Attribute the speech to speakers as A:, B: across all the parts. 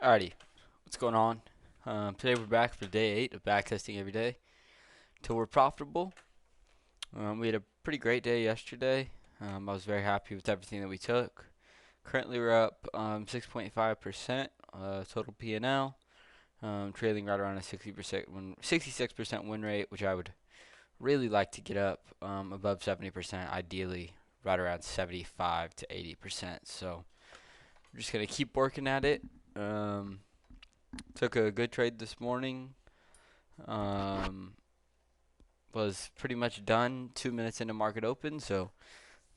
A: Alrighty, what's going on? Today we're back for day 8 of backtesting every day till we're profitable. We had a pretty great day yesterday. I was very happy with everything that we took. Currently we're up 6.5% total P&L, trailing right around a 66% win rate, which I would really like to get up above 70%, ideally right around 75 to 80%. So we're just gonna keep working at it. Um, Took a good trade this morning. Um, was pretty much done 2 minutes into market open, so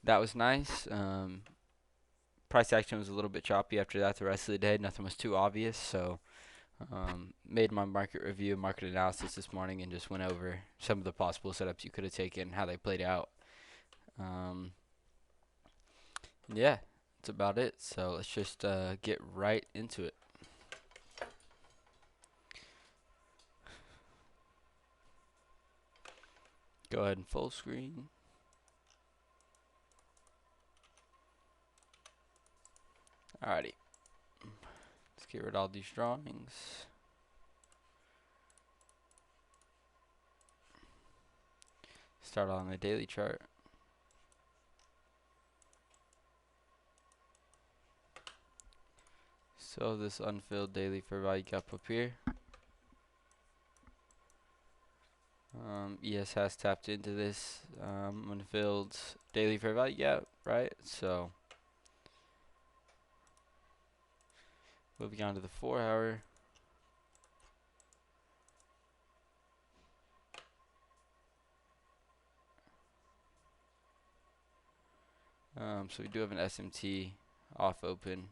A: that was nice. Price action was a little bit choppy after that the rest of the day. Nothing was too obvious, so made my market review, market analysis this morning, and just went over some of the possible setups you could have taken, how they played out. Um, yeah, that's about it. So let's just get right into it. Go ahead and full screen. Alrighty, let's get rid of all these drawings. Start on the daily chart. So this unfilled daily fair value gap up here. ES has tapped into this unfilled daily fair value gap, right? So moving on to the 4 hour. So we do have an SMT off open.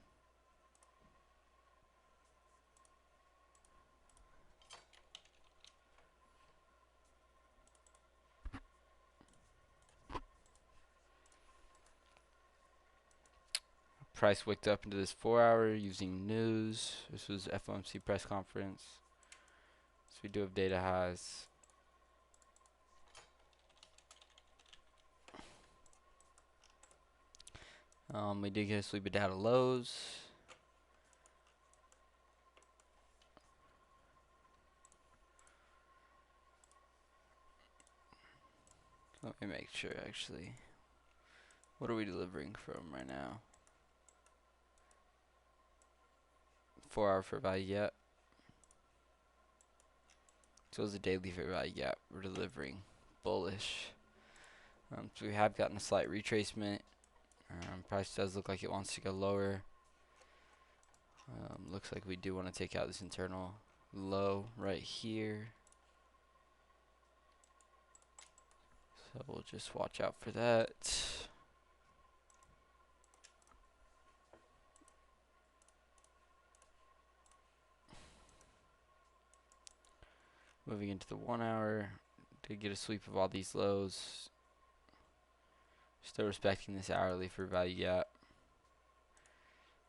A: Price wicked up into this 4 hour using news. This was FOMC press conference. So we do have data highs. We did get a sweep of data lows. Let me make sure actually. What are we delivering from right now? 4 hour fair value gap. So is the daily fair value gap. We're delivering bullish. So we have gotten a slight retracement. Price does look like it wants to go lower. Looks like we do want to take out this internal low right here. So we'll just watch out for that. Moving into the 1 hour. Did get a sweep of all these lows. Still respecting this hourly for value gap.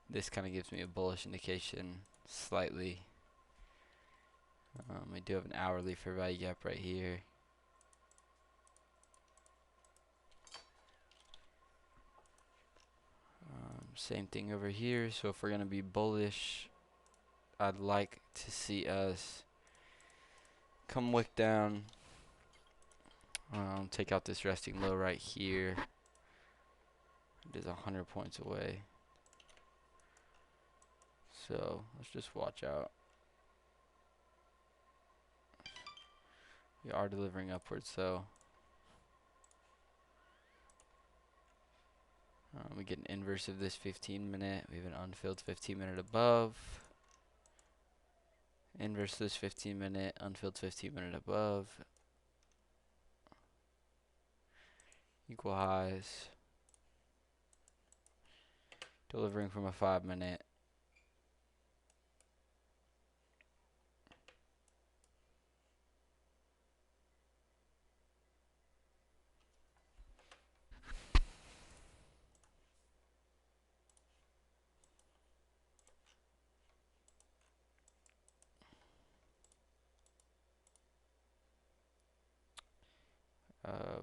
A: This kind of gives me a bullish indication slightly. We do have an hourly for value gap right here. Same thing over here. So if we're going to be bullish, I'd like to see us come wick down. Take out this resting low right here. It is 100 points away. So let's just watch out. We are delivering upwards though. We get an inverse of this 15-minute. We have an unfilled 15-minute above. Inverse this 15-minute, unfilled 15-minute above. Equal highs. Delivering from a 5-minute.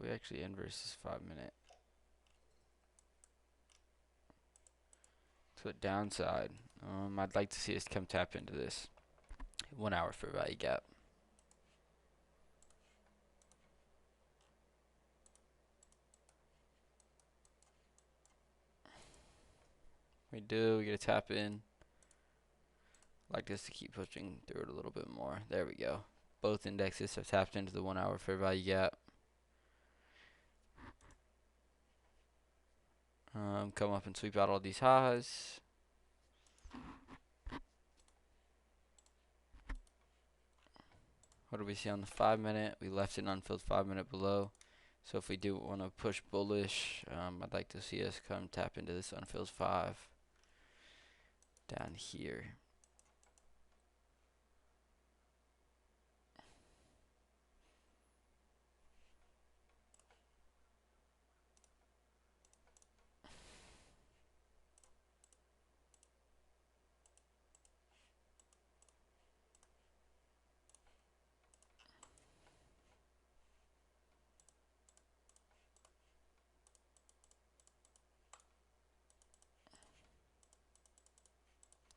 A: We actually inverse this 5-minute to a downside. I'd like to see us come tap into this 1 hour fair value gap. We do, we get a tap in. Like this to keep pushing through it a little bit more. There we go. Both indexes have tapped into the 1 hour fair value gap. Come up and sweep out all these highs. What do we see on the 5 minute? We left an unfilled 5 minute below. So if we do want to push bullish, I'd like to see us come tap into this unfilled 5 down here.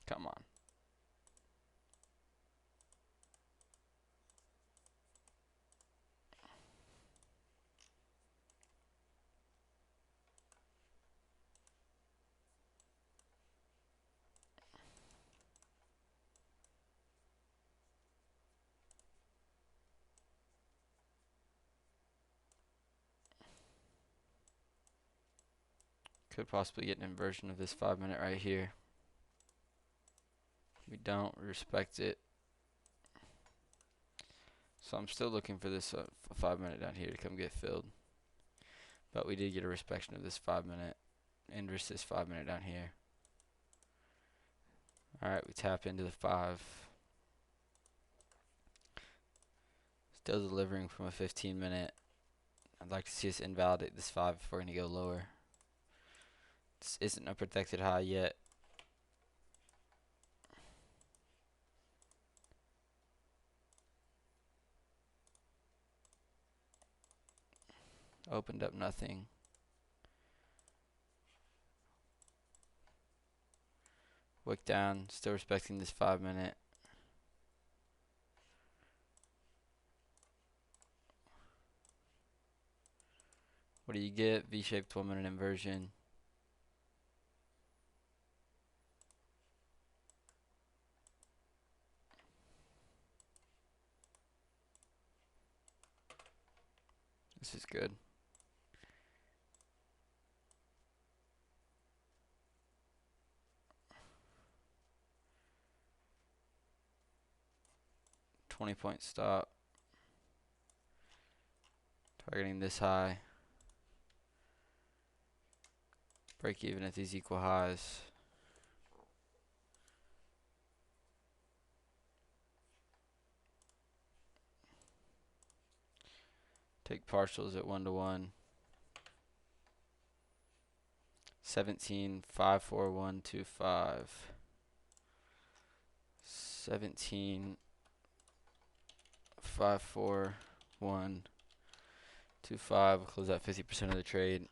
A: Come on. Could possibly get an inversion of this 5 minute right here. We don't respect it. So I'm still looking for this 5 minute down here to come get filled. But we did get a respection of this 5 minute. Inverse this 5 minute down here. Alright, we tap into the 5. Still delivering from a 15 minute. I'd like to see us invalidate this 5 if we're going to go lower. This isn't a protected high yet. Opened up nothing. Wick down, still respecting this 5 minute. What do you get? V-shaped 1 minute inversion. This is good. .20 stop. Targeting this high. Break even at these equal highs. Take partials at 1-to-1. 17, 5, 4, 1, 2, 5. 17, 5, 4, 1, 2, 5. We'll close out 50% of the trade.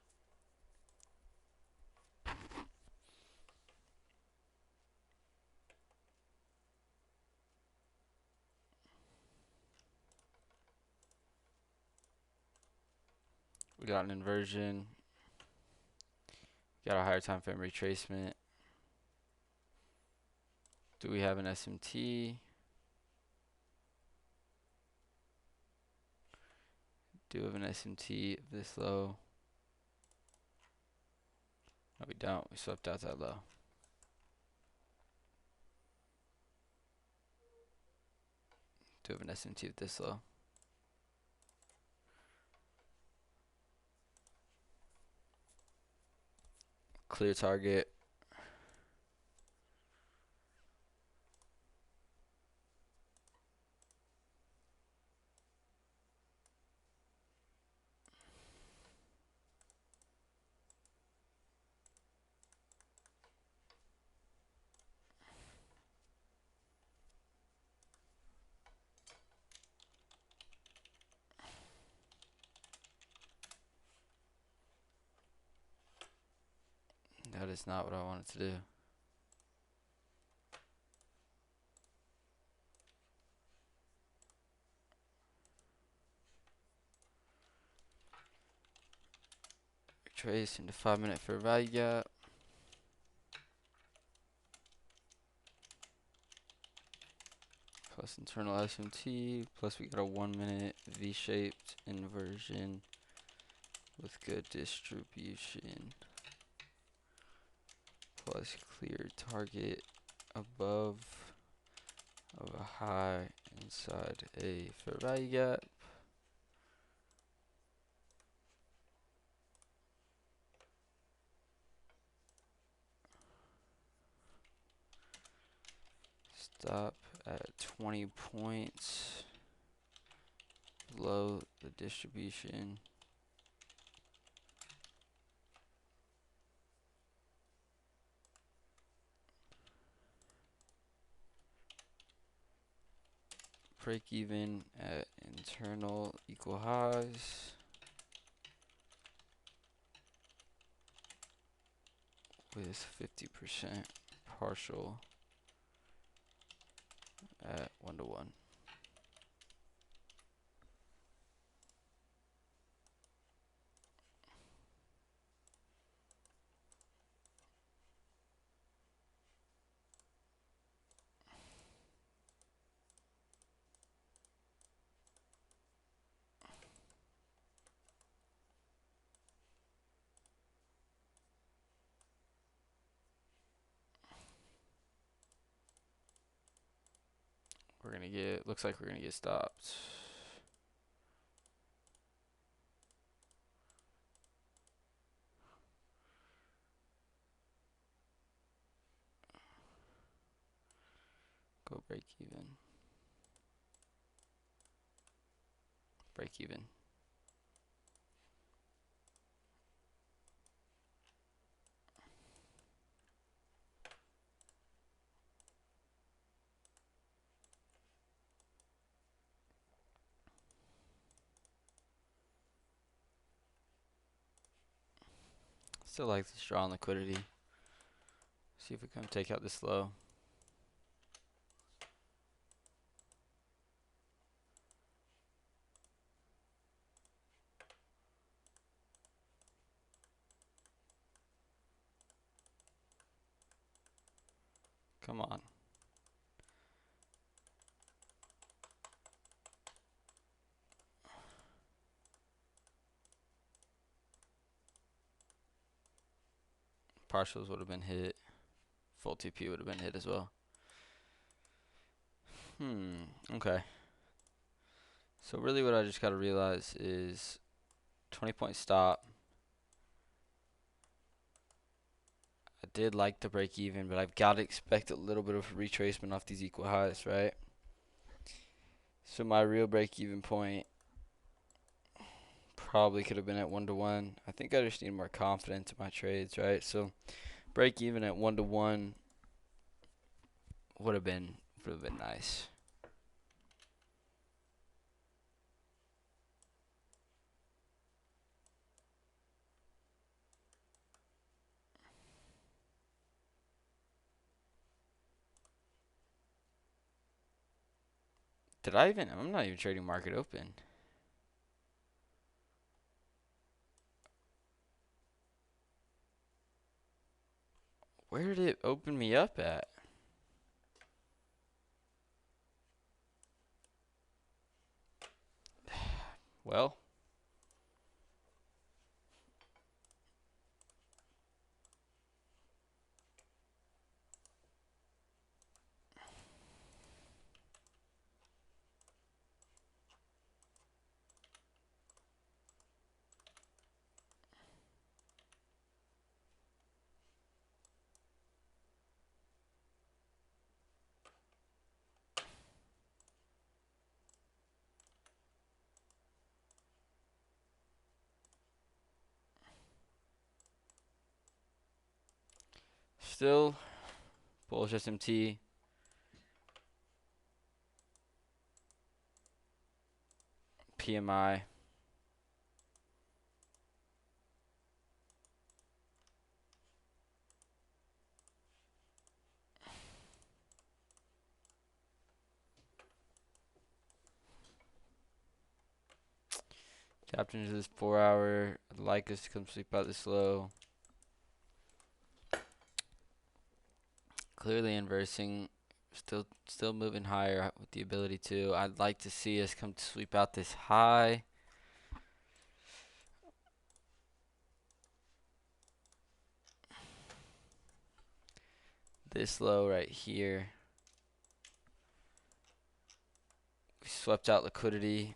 A: We got an inversion. Got a higher time frame retracement. Do we have an SMT? Do we have an SMT of this low? No, we don't. We swept out that low. Do we have an SMT of this low? Clear target. That is not what I wanted to do. retrace into 5-minute fair value gap. Plus internal SMT, plus we got a 1-minute V-shaped inversion with good distribution. Plus clear target above of a high inside a fair value gap. Stop at 20 points below the distribution. Break even at internal equal highs with 50% partial at 1-to-1. We're gonna get, looks like we're gonna get stopped. Go break even. Break even. Still like this draw on liquidity. See if we can take out this low. Come on. Partials would have been hit. Full TP would have been hit as well. Okay. So really what I just got to realize is 20-point stop. I did like the break even, but I've got to expect a little bit of a retracement off these equal highs, right? So my real break even point probably could have been at 1-to-1. I think I just need more confidence in my trades, right? So break even at 1-to-1 would have been nice. Did I even? I'm not even trading market open. Where did it open me up at? Well, still bullish SMT. PMI. Tapped into this 4 hour. I'd like us to come sweep out this low. Clearly inversing. Still moving higher with the ability to. I'd like to see us come to sweep out this high. This low right here. We swept out liquidity.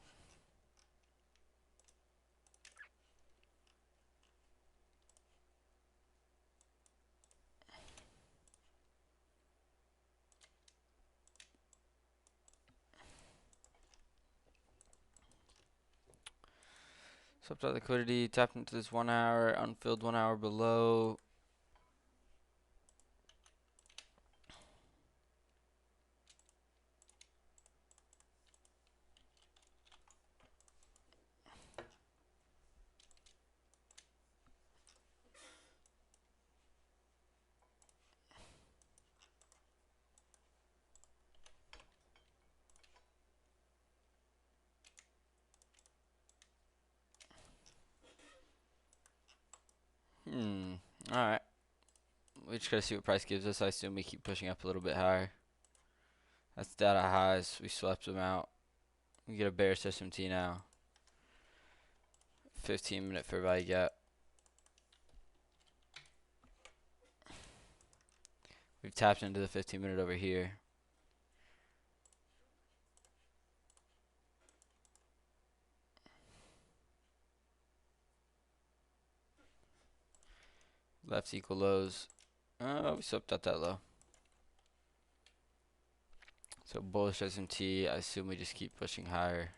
A: Swept out liquidity, tapped into this 1 hour, unfilled 1 hour below. Alright. We just gotta see what price gives us. I assume we keep pushing up a little bit higher. That's data highs. We swept them out. We get a bearish SMT now. 15-minute fair value gap. We've tapped into the 15-minute over here. Left equal lows. Oh, we swept out that low. So bullish SMT. I assume we just keep pushing higher.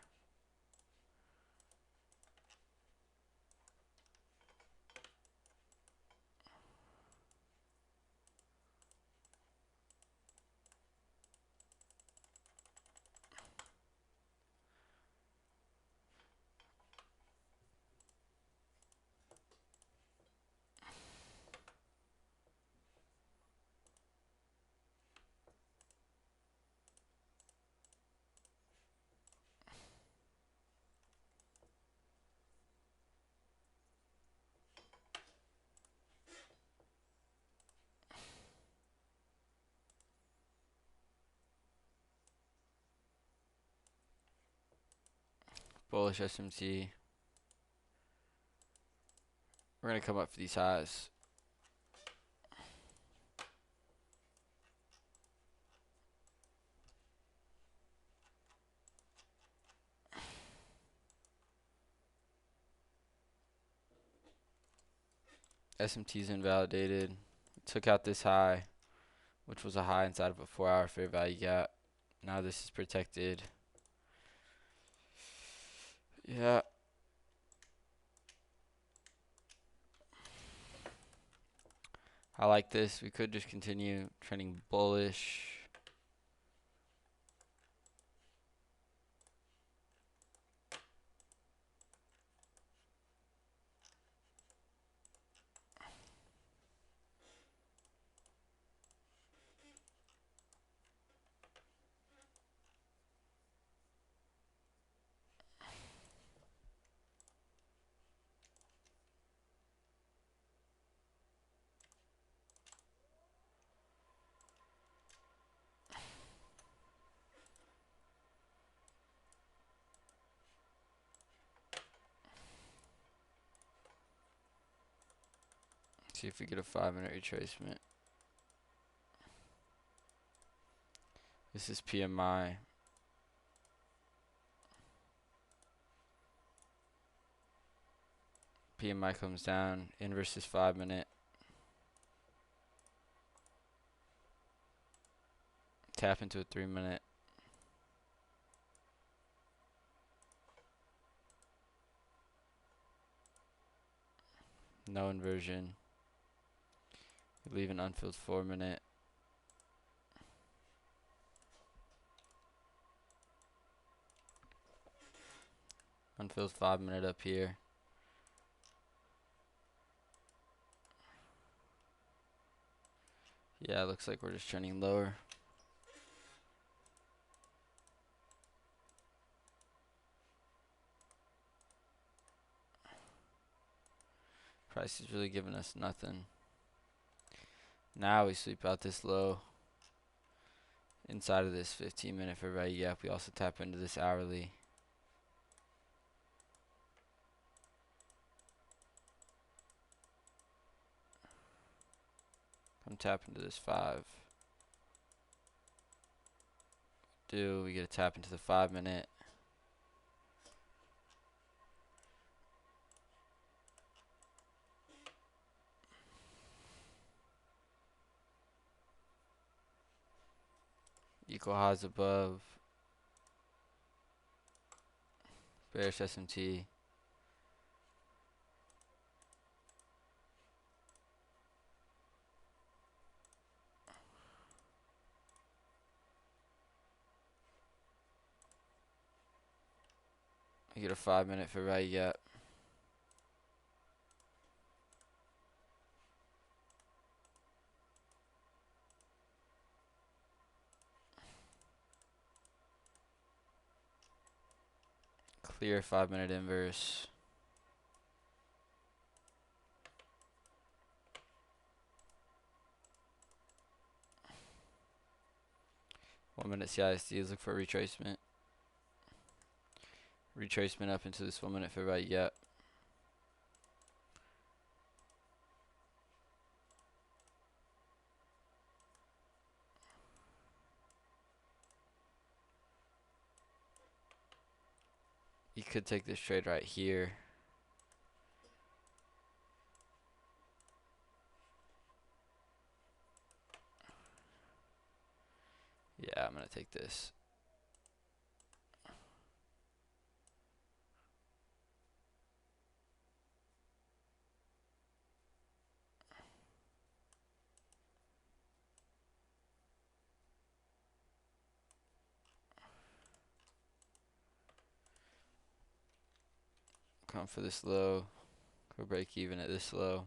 A: Bullish SMT. We're gonna come up for these highs. SMT's invalidated. Took out this high, which was a high inside of a 4 hour fair value gap. Now this is protected. Yeah. I like this. We could just continue trending bullish. See if we get a 5-minute retracement. This is PMI. PMI comes down. Inverse is 5-minute. Tap into a 3-minute. No inversion. We leave an unfilled 4-minute. Unfilled 5-minute up here. Yeah, it looks like we're just trending lower. Price is really giving us nothing. Now we sweep out this low inside of this 15-minute fair value gap. We also tap into this hourly. I'm tapping into this 5. We get a tap into the 5-minute. Equal highs above. Bearish SMT. We get a 5-minute fair value gap. Clear 5-minute inverse. One-minute CISD, look for a retracement. Retracement up into this 1-minute fair value gap. You could take this trade right here. Yeah, I'm gonna take this. Come for this low. Go break even at this low.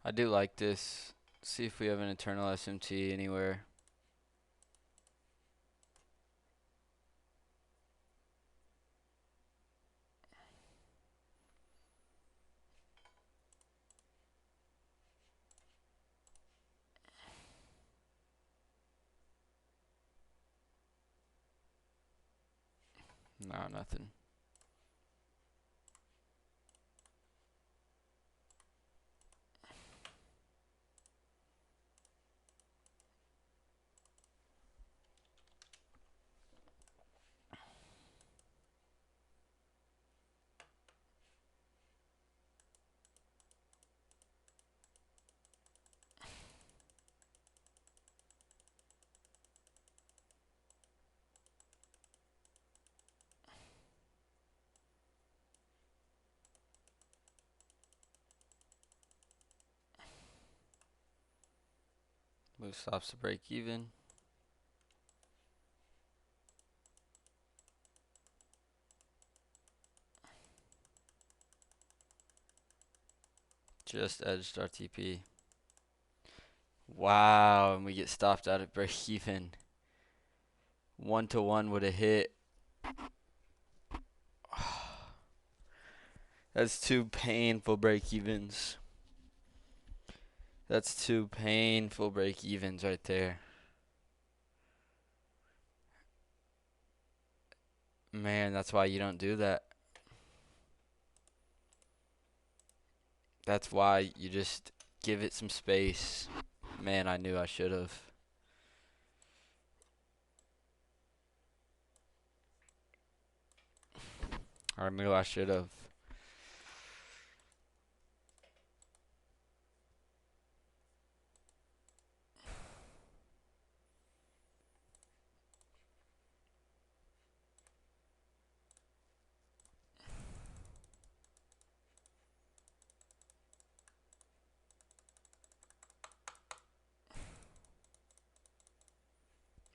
A: I do like this. See if we have an internal SMT anywhere. No, nothing. Move stops to break even. Just edged our TP. Wow, and we get stopped out at break even. 1-to-1 would have hit. That's two painful break evens. That's two painful break evens right there. Man, that's why you don't do that. That's why you just give it some space. Man, I knew I should have. I knew I should have.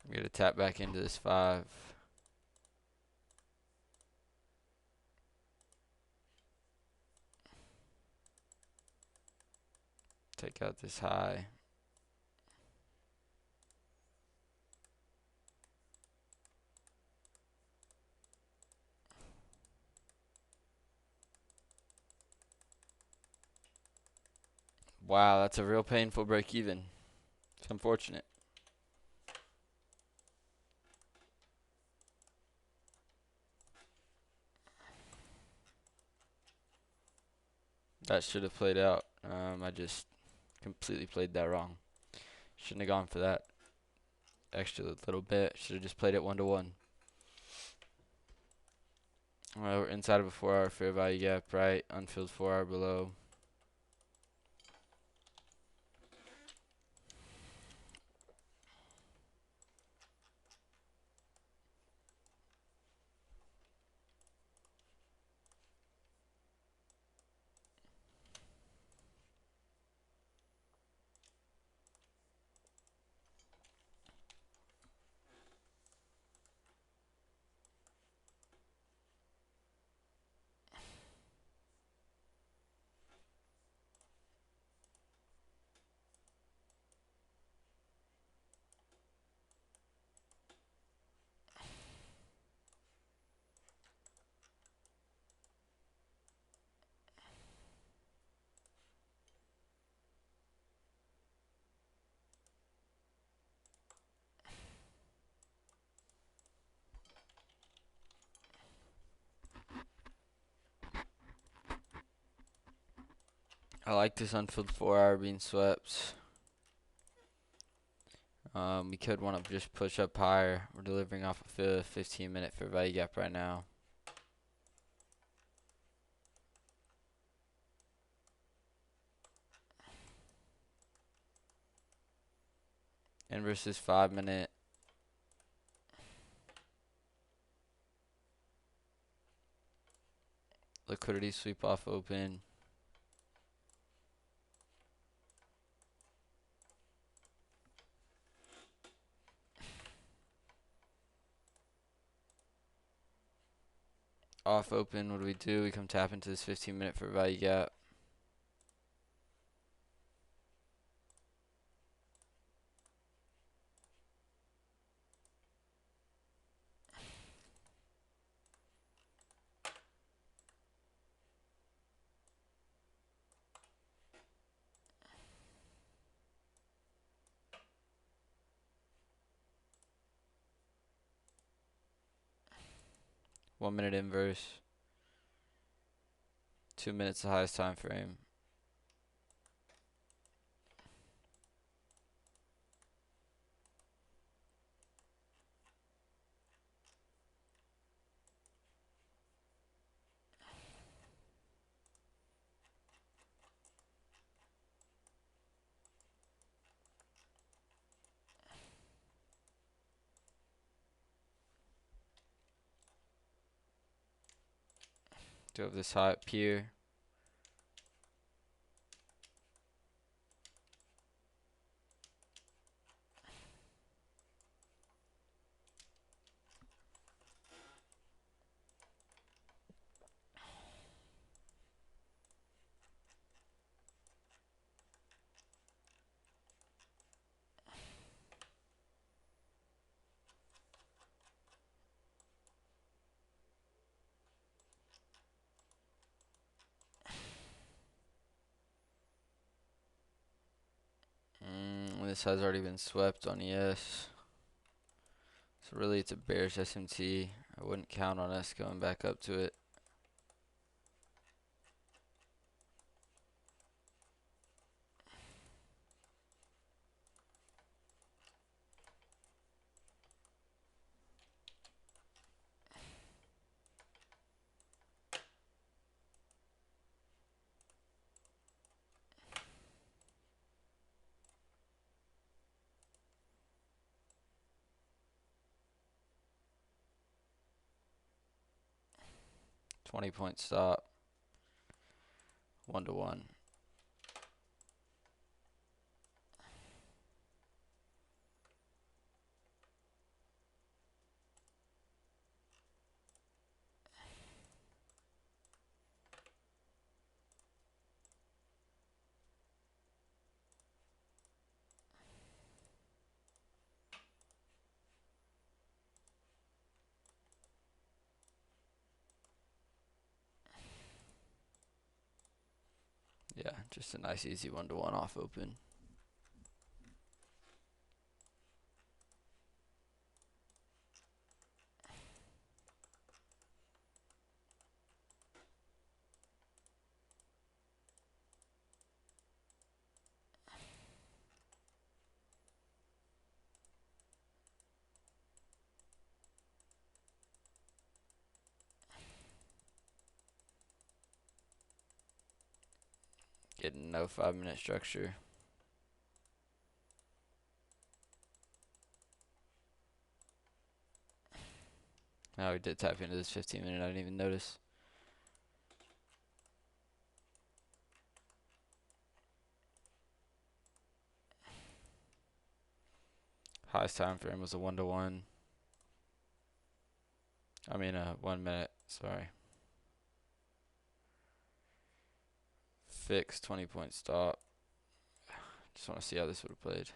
A: I'm gonna tap back into this 5. Take out this high. Wow, that's a real painful break even. It's unfortunate. That should have played out. I just completely played that wrong. Shouldn't have gone for that extra little bit. Should have just played it 1-to-1. Well, we're inside of a 4-hour fair value gap, right? Unfilled 4-hour below. I like this unfilled 4-hour being swept. We could want to just push up higher. We're delivering off of a 15-minute fair value gap right now. And versus 5-minute. Liquidity sweep off open. Off open, what do? We come tap into this 15-minute fair value gap. One-minute inverse. 2 minutes the highest time frame. Do have this high up here. this has already been swept on ES. So really it's a bearish SMT. I wouldn't count on us going back up to it. $20 stop. 1-to-1. Yeah, just a nice easy 1-to-1 off open. Getting no 5-minute structure. Now we did tap into this 15-minute. I didn't even notice. Highest time frame was a 1-to-1. I mean, 1 minute. Sorry. Fixed 20-point stop. Just want to see how this would have played.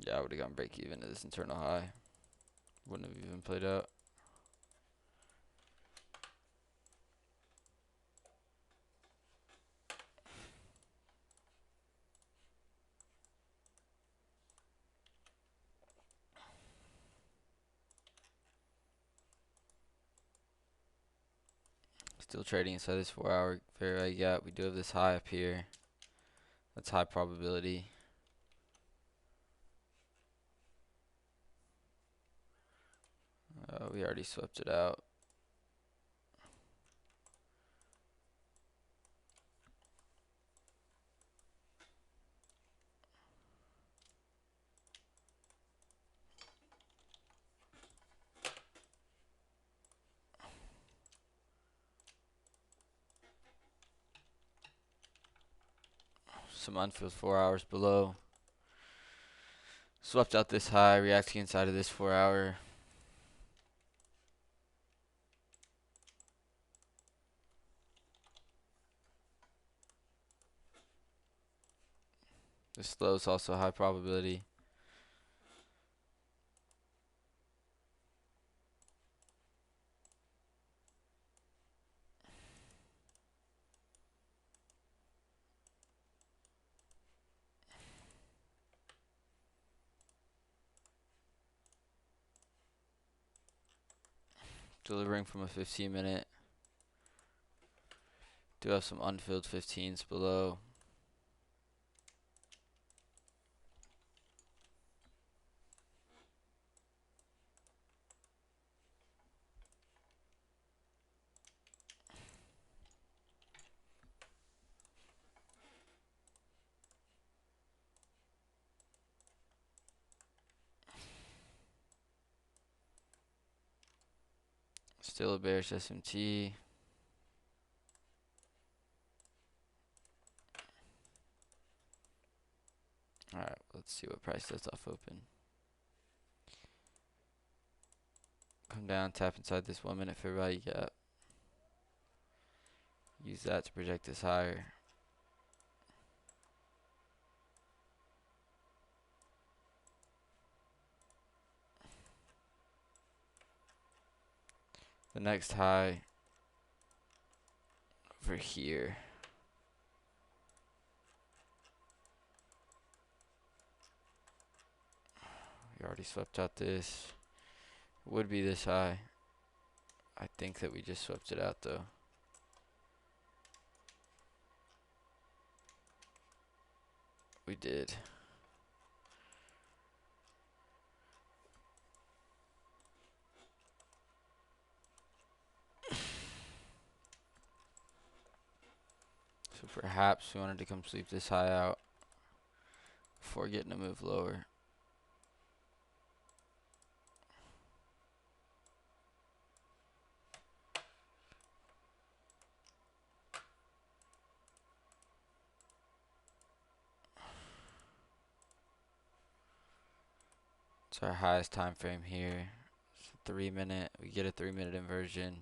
A: Yeah, I would have gone break even to this internal high. Wouldn't have even played out. Still trading inside this 4-hour fair value gap. We do have this high up here. That's high probability. We already swept it out. Some unfilled 4 hours below. Swept out this high, reacting inside of this 4-hour. This low is also high probability. Delivering from a 15-minute. Do have some unfilled 15s below. Still a bearish SMT. Alright, let's see what price does off open. Come down, tap inside this 1-minute fair value gap. Use that to project this higher. the next high over here. We already swept out this. It would be this high. I think that we just swept it out though. We did. So perhaps we wanted to come sweep this high out before getting a move lower. It's our highest time frame here. It's 3 minute. We get a 3 minute inversion.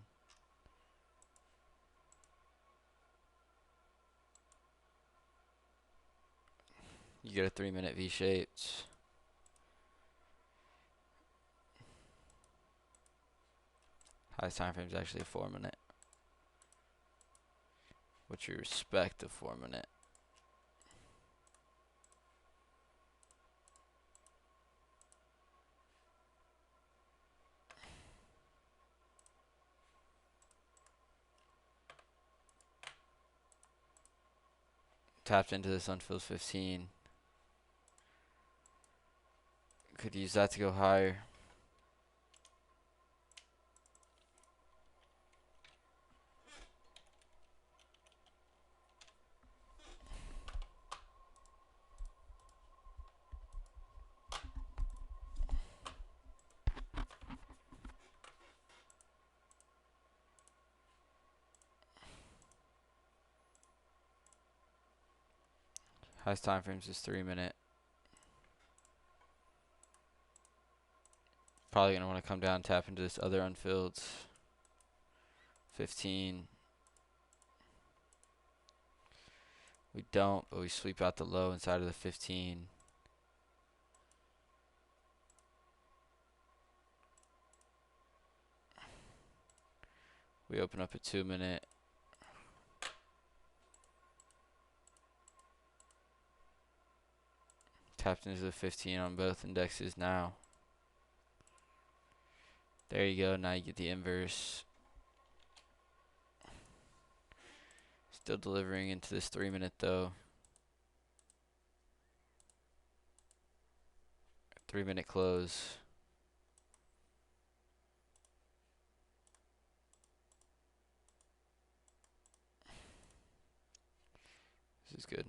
A: You get a 3 minute V shaped. Highest time frame is actually a 4 minute. Which we respect the 4 minute. Tapped into this unfilled 15. Could use that to go higher. Highest time frames is 3 minute. Probably gonna want to come down, tap into this other unfilled 15. We don't, but we sweep out the low inside of the 15. We open up a 2 minute. Tapped into the 15 on both indexes now. There you go, now you get the inverse. Still delivering into this 3 minute though. 3 minute close. This is good.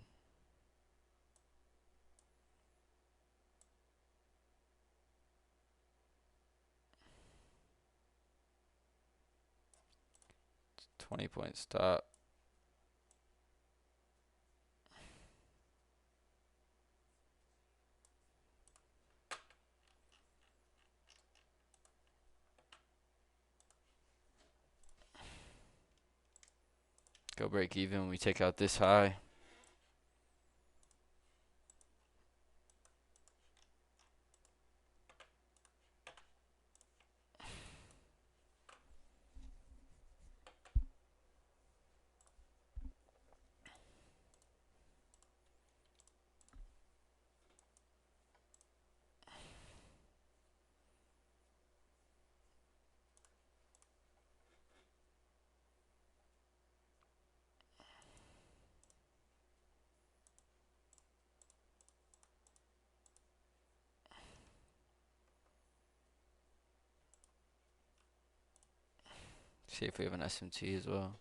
A: It's 20-point stop. Go break even when we take out this high. See if we have an SMT as well.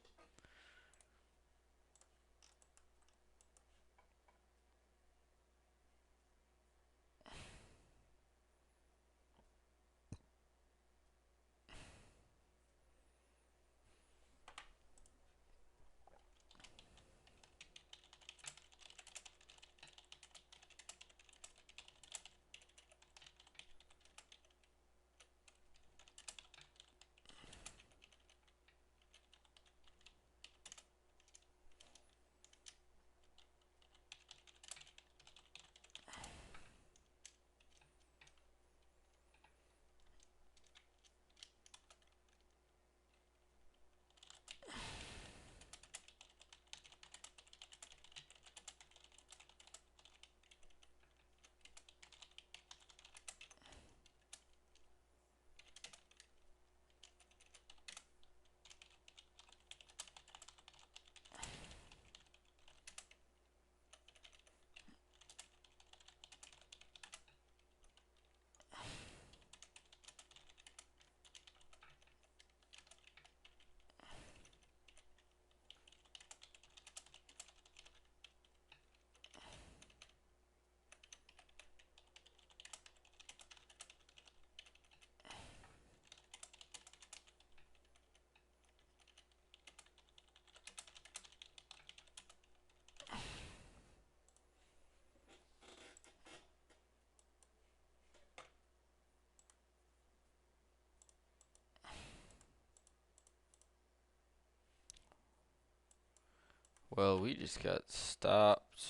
A: Well, we just got stopped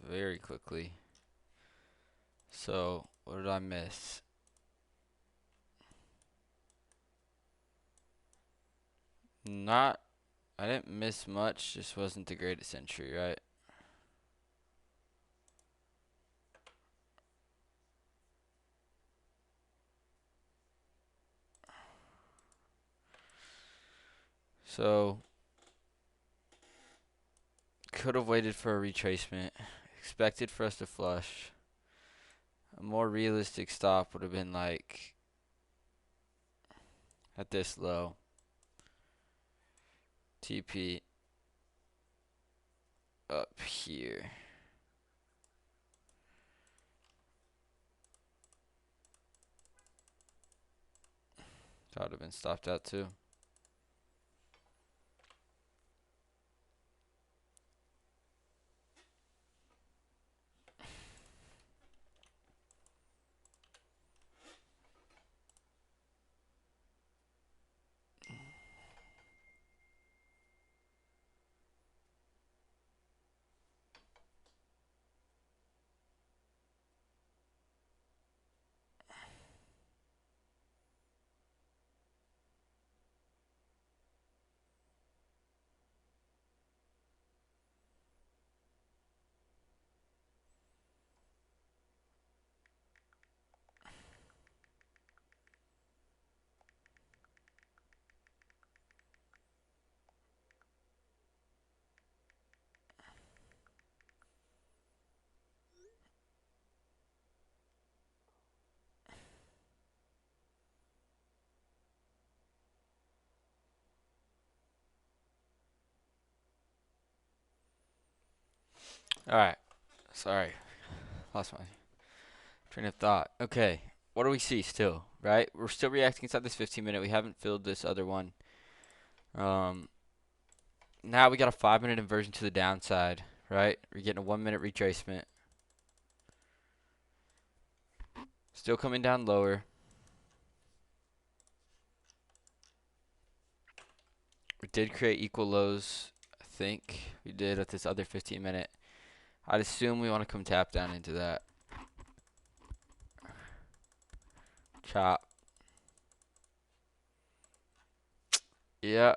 A: very quickly. So, what did I miss? Not, I didn't miss much, just wasn't the greatest entry, right? So, could have waited for a retracement. Expected for us to flush. A more realistic stop would have been like at this low. TP up here. That would have been stopped out too. Alright. Sorry. Lost my train of thought. Okay. What do we see still, right? We're still reacting inside this 15-minute. We haven't filled this other one. Now we got a 5-minute inversion to the downside, right? We're getting a 1-minute retracement. Still coming down lower. We did create equal lows, I think. We did at this other 15-minute. I'd assume we want to come tap down into that. Chop. Yeah.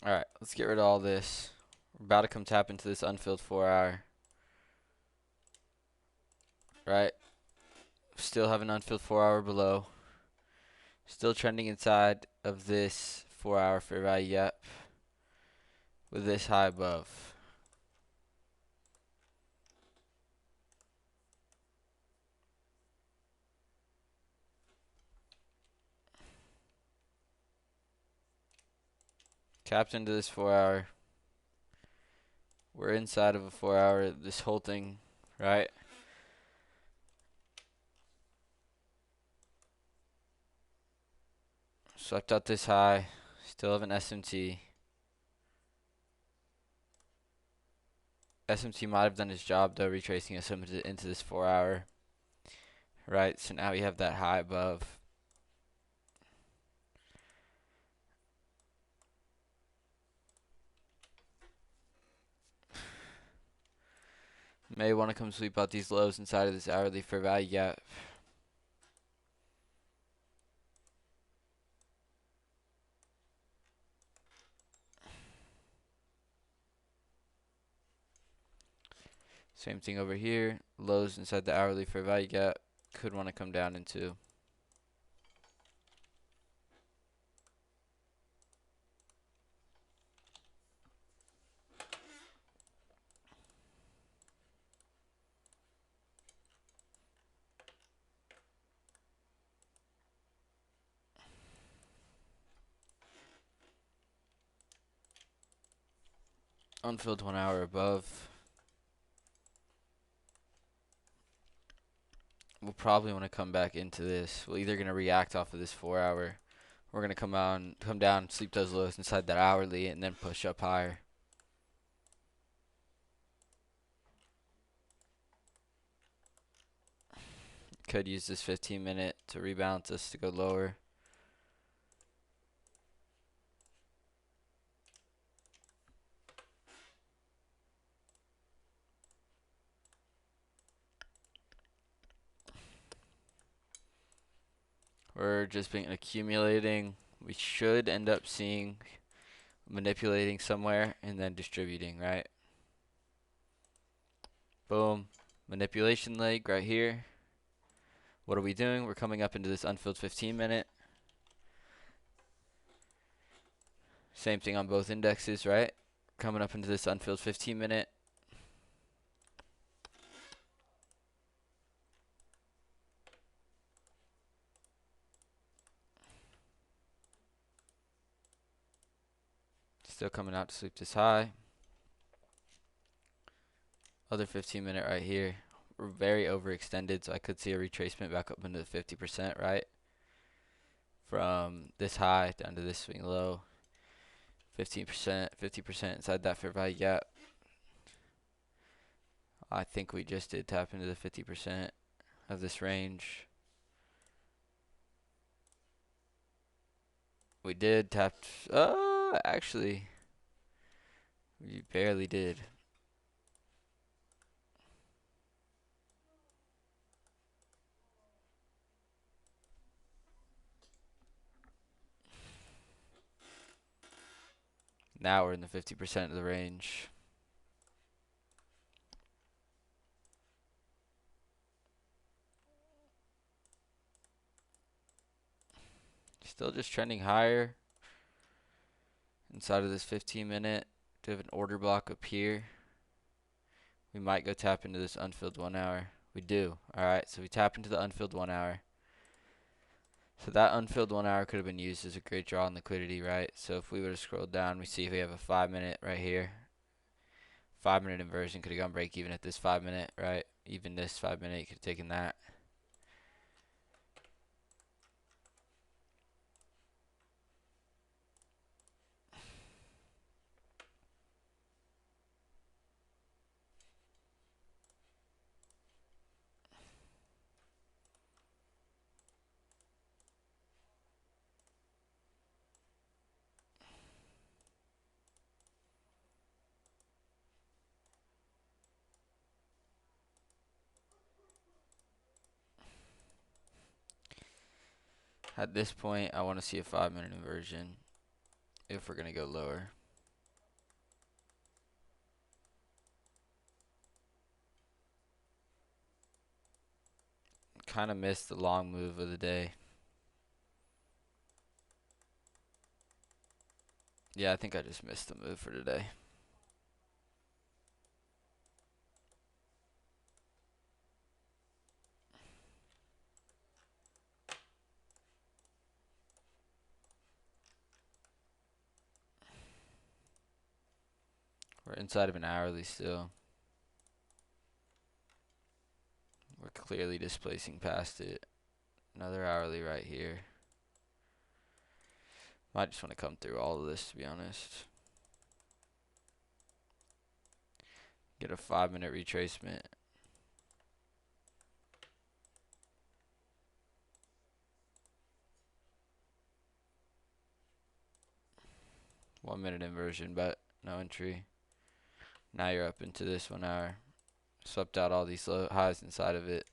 A: Alright, let's get rid of all this. We're about to come tap into this unfilled 4-hour. Right? Still have an unfilled 4-hour below. Still trending inside of this 4-hour fair value gap with this high above. Tapped into this 4-hour. We're inside of a 4-hour. This whole thing, right? Swept out this high. Still have an SMT. SMT might have done his job though, retracing us into this 4-hour. Right, so now we have that high above. May want to come sweep out these lows inside of this hourly fair value gap. Same thing over here. Lows inside the hourly fair value gap. Could want to come down into. Unfilled 1 hour above. We'll probably want to come back into this. We're either going to react off of this 4 hour. We're going to come down, sleep those lows inside that hourly, and then push up higher. Could use this 15-minute to rebalance us to go lower. We're just been accumulating. We should end up seeing manipulating somewhere and then distributing, right? Boom. Manipulation leg right here. What are we doing? We're coming up into this unfilled 15-minute. Same thing on both indexes, right? Coming up into this unfilled 15-minute. Still coming out to sweep this high. Other 15-minute right here. We're very overextended, so I could see a retracement back up into the 50%, right? From this high down to this swing low. 15%, 50% inside that fair value gap. I think we just did tap into the 50% of this range. We did tap. Actually, we barely did. Now we're in the 50% of the range. Still just trending higher inside of this 15-minute. Do have an order block up here. We might go tap into this unfilled 1 hour. We do. Alright, so we tap into the unfilled 1 hour. So that unfilled 1 hour could have been used as a great draw on liquidity, right? So if we were to scroll down, we see we have a 5-minute right here. 5-minute inversion could have gone break even at this 5-minute, right? Even this 5-minute, you could have taken that. At this point, I want to see a 5-minute inversion if we're going to go lower. Kind of missed the long move of the day. Yeah, I think I just missed the move for today. We're inside of an hourly still. We're clearly displacing past it. Another hourly right here. Might just want to come through all of this, to be honest. Get a 5-minute retracement. One-minute inversion, but no entry. Now you're up into this 1 hour. Swept out all these low highs inside of it.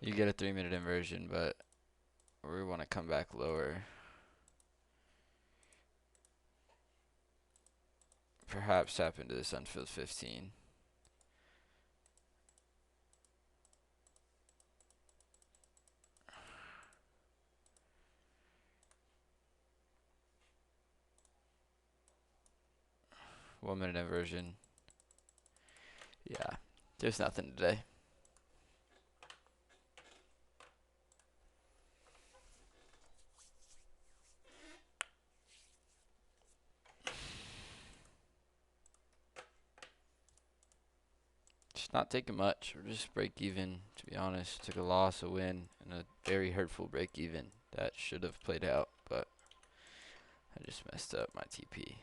A: You get a 3-minute inversion, but we want to come back lower. perhaps tap into this unfilled 15. One minute inversion. Yeah, there's nothing today. Just not taking much. We're just break even, to be honest. Took a loss, a win, and a very hurtful break even that should have played out, but I just messed up my TP.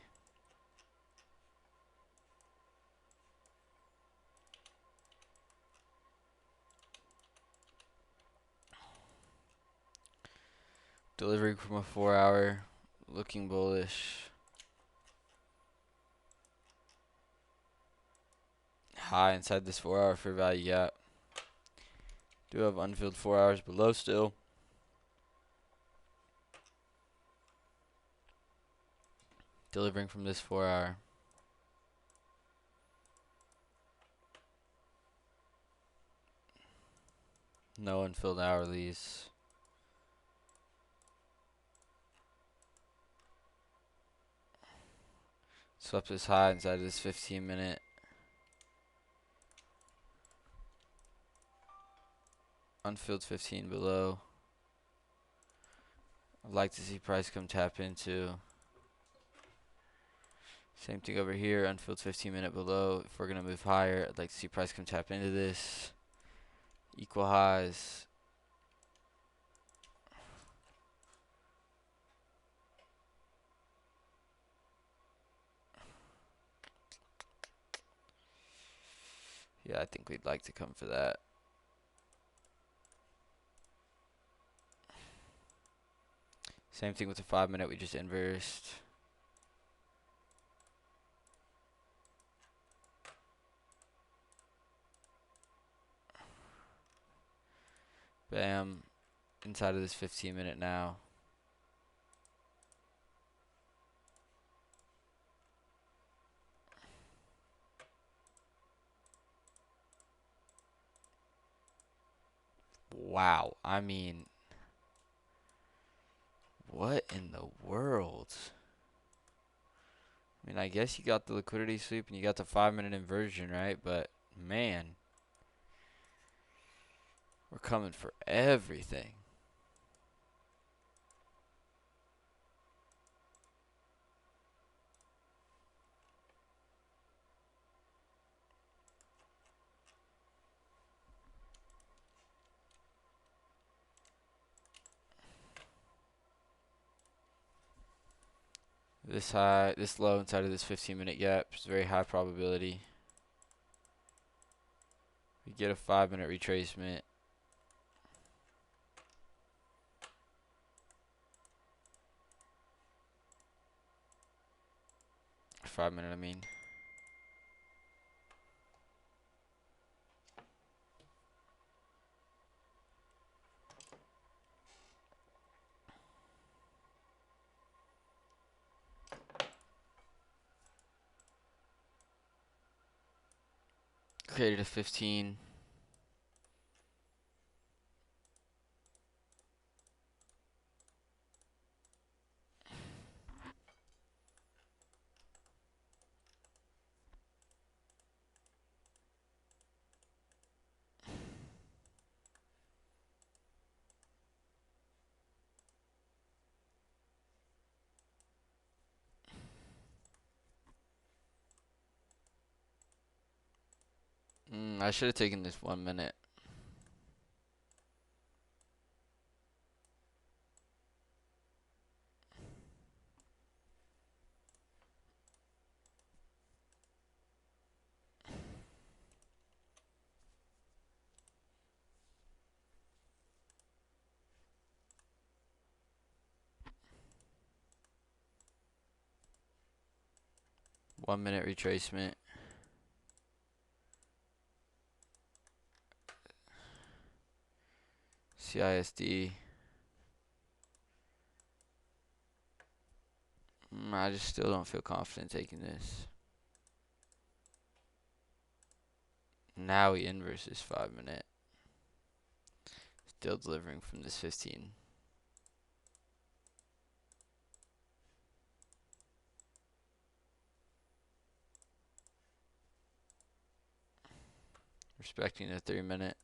A: Delivering from a 4-hour, looking bullish. High inside this 4-hour fair value gap. Do have unfilled 4 hours below still. Delivering from this 4-hour. No unfilled hourlies. Swept this high inside of this 15-minute. Unfilled 15 below. I'd like to see price come tap into. Same thing over here, unfilled 15-minute below. If we're going to move higher, I'd like to see price come tap into this. Equal highs. Yeah, I think we'd like to come for that. Same thing with the 5-minute, we just inversed. Bam. Inside of this 15-minute now. Wow. I mean, what in the world? I mean, I guess you got the liquidity sweep and you got the 5-minute inversion, right? But, man, we're coming for everything. This high, this low inside of this 15-minute gap is very high probability. We get a 5-minute retracement. Or 5-minute, I mean. Created a 15. I should have taken this 1-minute. One-minute retracement. CISD. I just still don't feel confident taking this. Now we inverse this 5 minute. Still delivering from this 15. Respecting the 3 minute.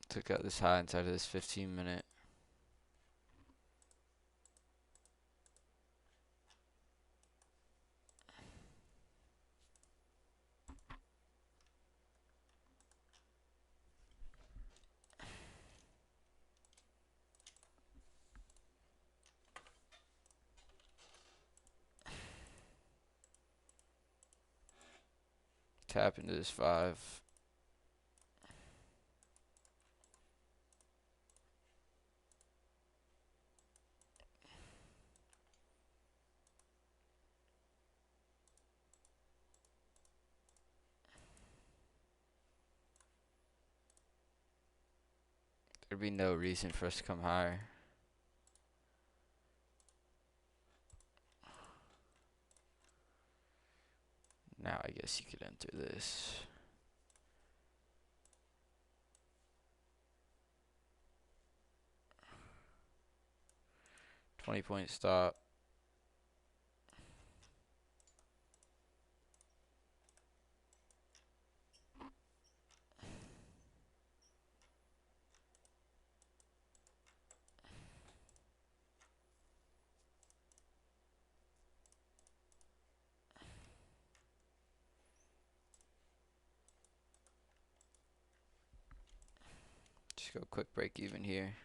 A: Took out this high inside of this 15 minute. Tap into this 5. There'd be no reason for us to come higher. Now I guess you could enter this. $20 stop. Just go quick break even here.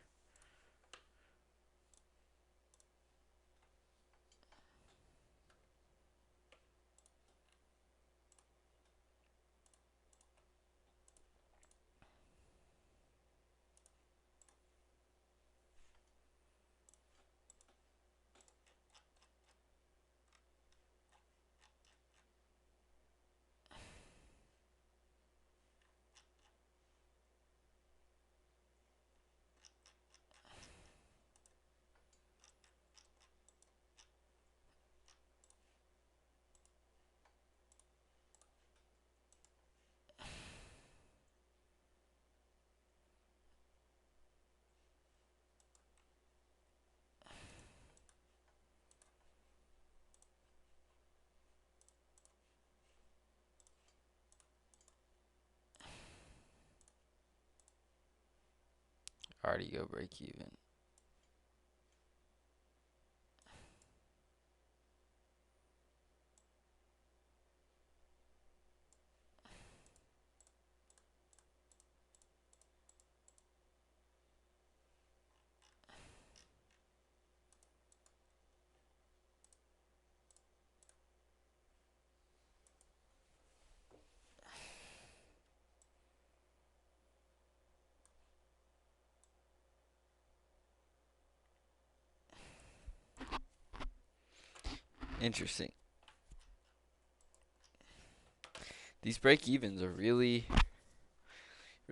A: Already go break even. Interesting. These break evens are really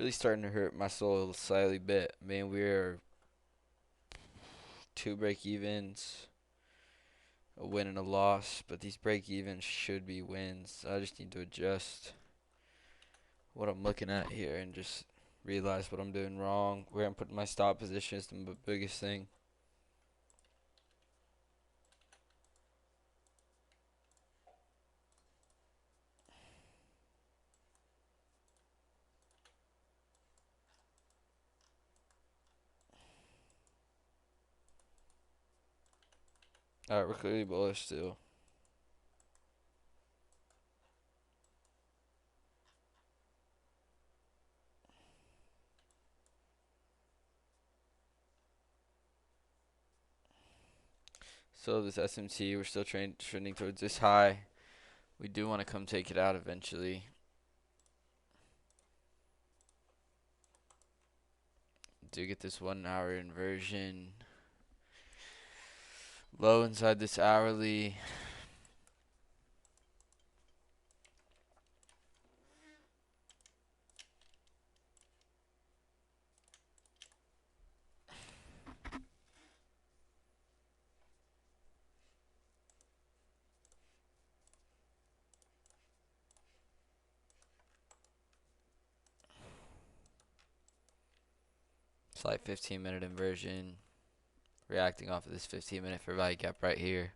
A: starting to hurt my soul slightly bit. Man, we're 2 break evens, a win and a loss, but these break evens should be wins. I just need to adjust what I'm looking at here and just realize what I'm doing wrong, where I'm putting my stop position is the biggest thing. Alright, we're clearly bullish still. So this SMT, we're still trending towards this high. We do want to come take it out eventually. Do get this 1 hour inversion. Low inside this hourly. Slight 15-minute inversion. Reacting off of this 15-minute fair value gap right here.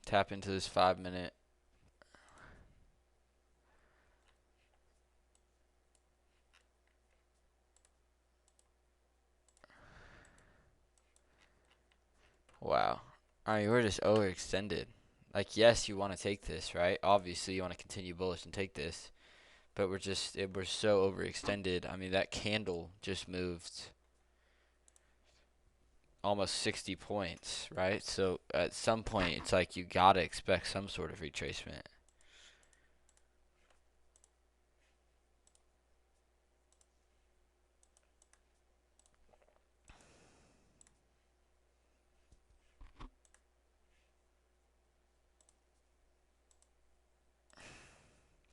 A: Tap into this 5-minute. Wow. Alright, we're just overextended. Like, yes, you want to take this, right? Obviously, you want to continue bullish and take this. But we're so overextended. I mean, that candle just moved almost 60 points, right? So at some point, it's like you gotta expect some sort of retracement.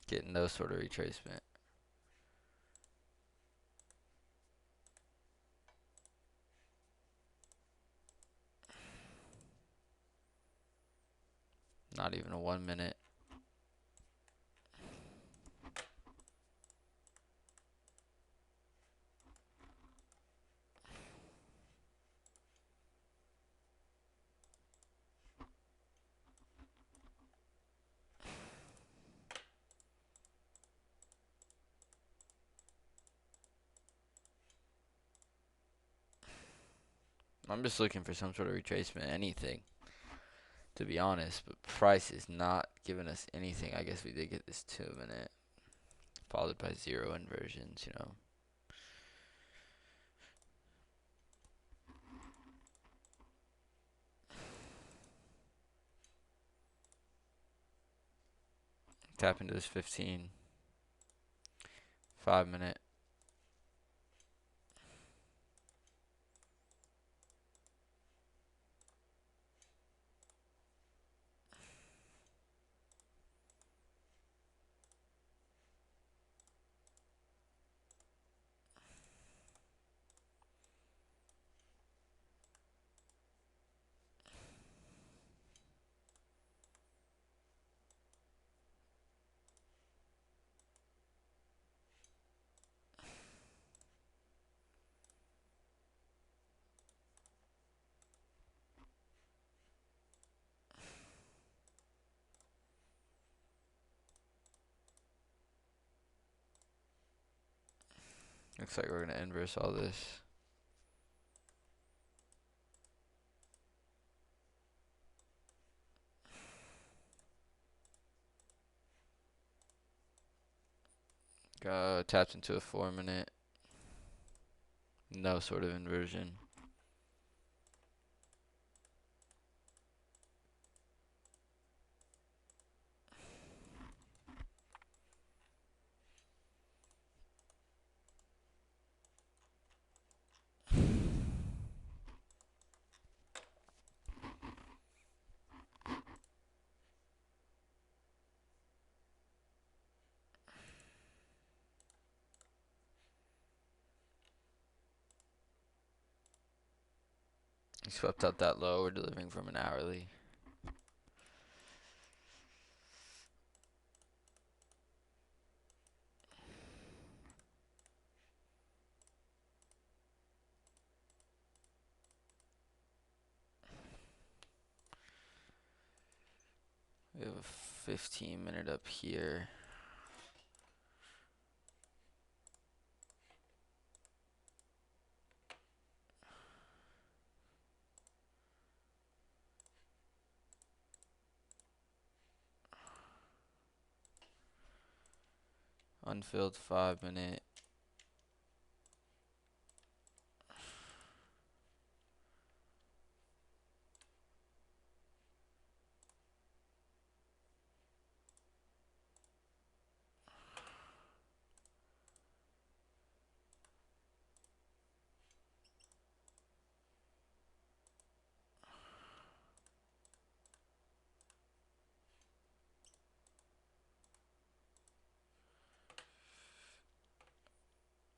A: Getting no sort of retracement. Not even a 1 minute. I'm just looking for some sort of retracement, anything, to be honest. But price is not giving us anything. I guess we did get this 2 minute, followed by 0 inversions, you know. Tap into this 15, 5 minute. Looks like we're gonna inverse all this. Taps into a 4 minute. No sort of inversion. He swept out that low. We're delivering from an hourly. We have a 15 minute up here. Unfilled 5 minute.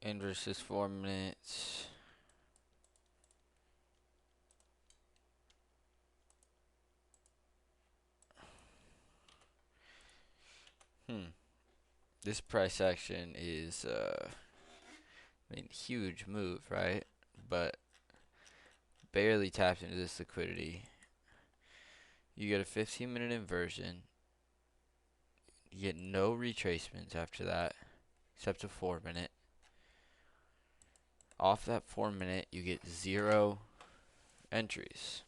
A: Inverse is 4 minutes. This price action is, I mean, huge move, right? But barely taps into this liquidity. You get a 15-minute inversion. You get no retracements after that, except a 4-minute. Off that 4-minute, you get 0 entries.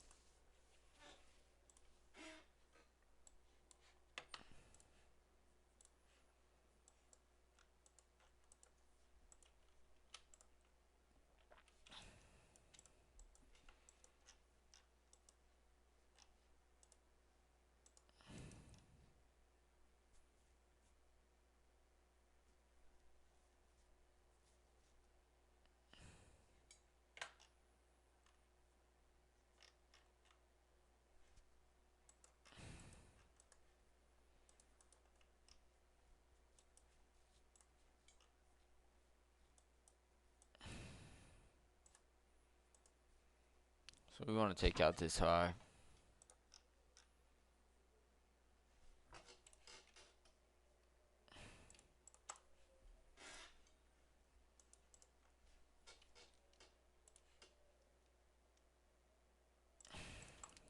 A: So we want to take out this high.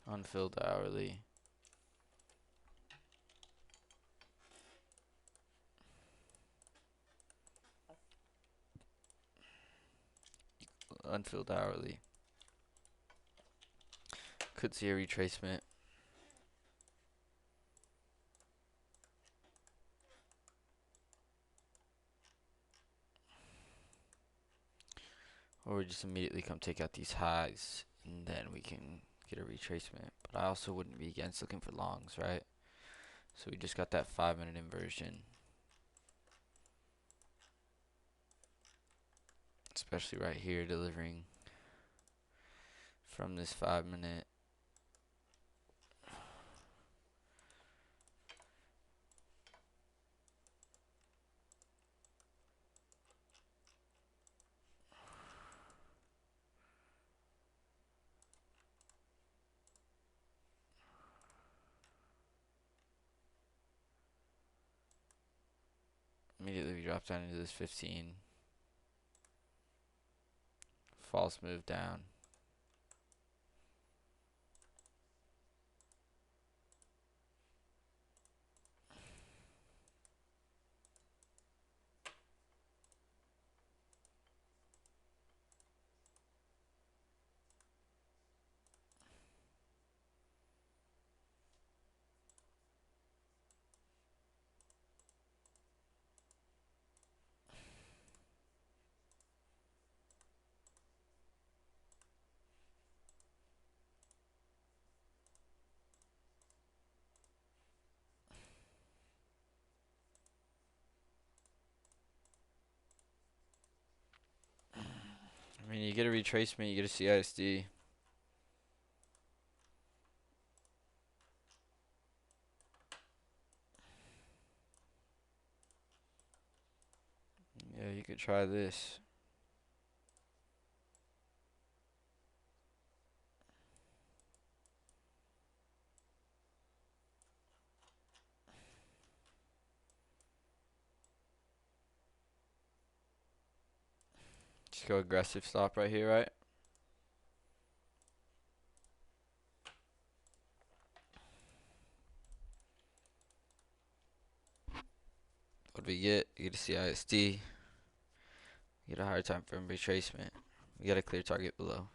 A: Unfilled hourly. Unfilled hourly. Could see a retracement. Or we just immediately come take out these highs, and then we can get a retracement. But I also wouldn't be against looking for longs, right? So we just got that 5-minute inversion. Especially right here, delivering from this 5-minute. Immediately we drop down into this 15. False move down. I mean, you get a retracement, you get a CISD. Yeah, you could try this. Just go aggressive stop right here, right? What do we get? You get a CISD. You get a higher time frame retracement. We got a clear target below.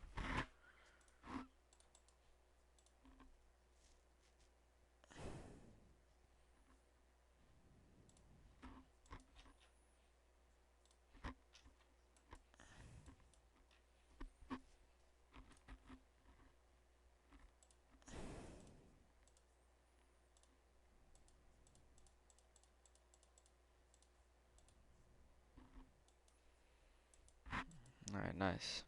A: Alright, nice.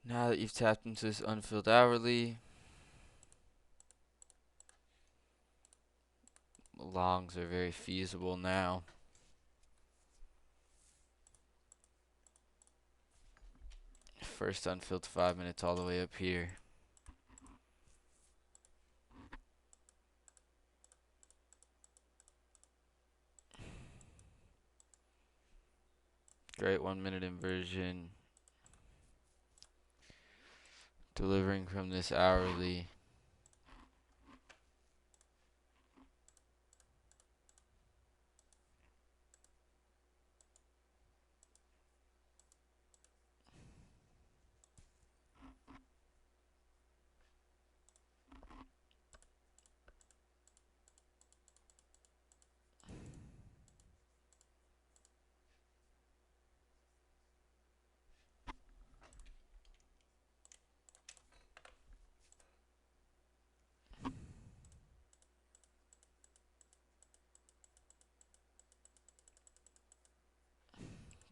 A: Now that you've tapped into this unfilled hourly, longs are very feasible now. First unfilled 5 minutes all the way up here. Great 1 minute inversion. Delivering from this hourly.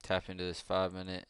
A: Tap into this 5 minute.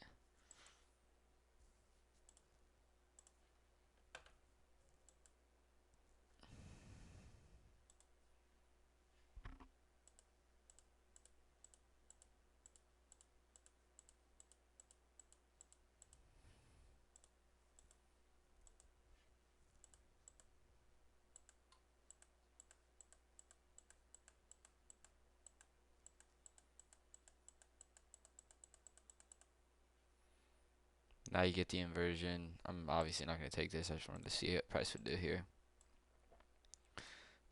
A: Now you get the inversion. I'm obviously not going to take this. I just wanted to see what price would do here.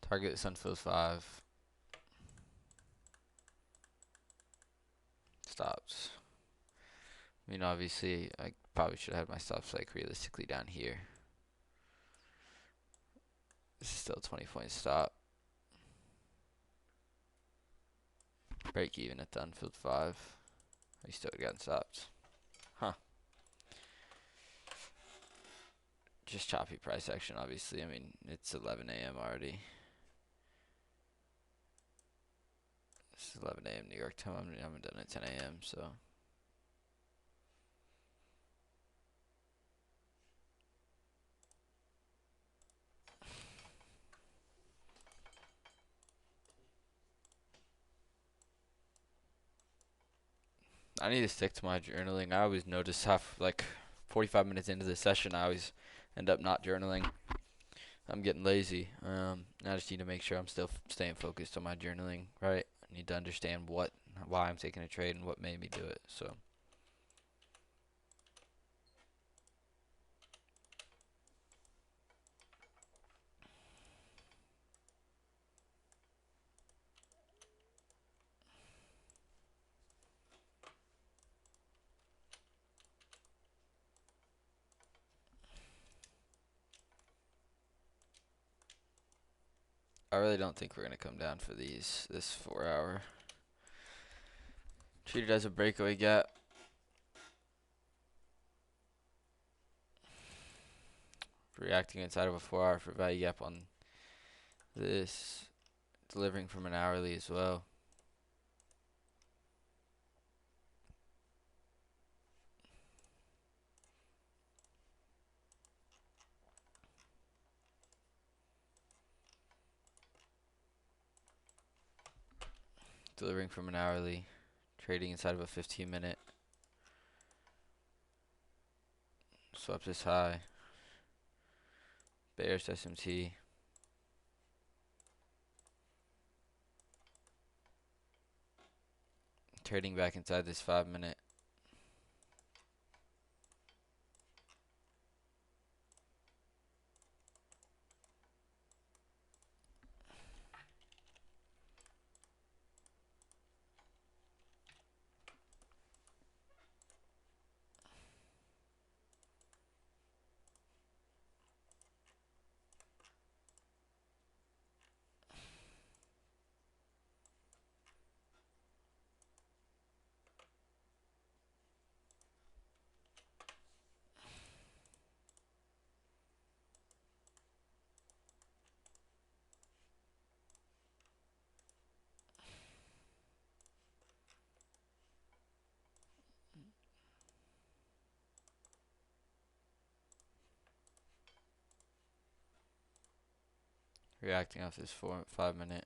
A: Target this unfilled 5. Stops. I mean, obviously, I probably should have had my stops like realistically down here. This is still a 20-point stop. Break even at the unfilled 5. You still got stops. Huh. Just choppy price action, obviously. I mean, it's 11 a.m. already. It's 11 a.m. New York time. I'm done at 10 a.m. So I need to stick to my journaling. I always notice 45 minutes into the session, I always end up not journaling. I'm getting lazy. I just need to make sure I'm still staying focused on my journaling, right? I need to understand why I'm taking a trade and what made me do it. So I really don't think we're gonna come down for this 4 hour. Treat it as a breakaway gap. Reacting inside of a 4 hour for value gap on this. Delivering from an hourly as well. Delivering from an hourly. Trading inside of a 15 minute. Swept this high. Bearish SMT. Trading back inside this 5 minute. Reacting off this 5 minute.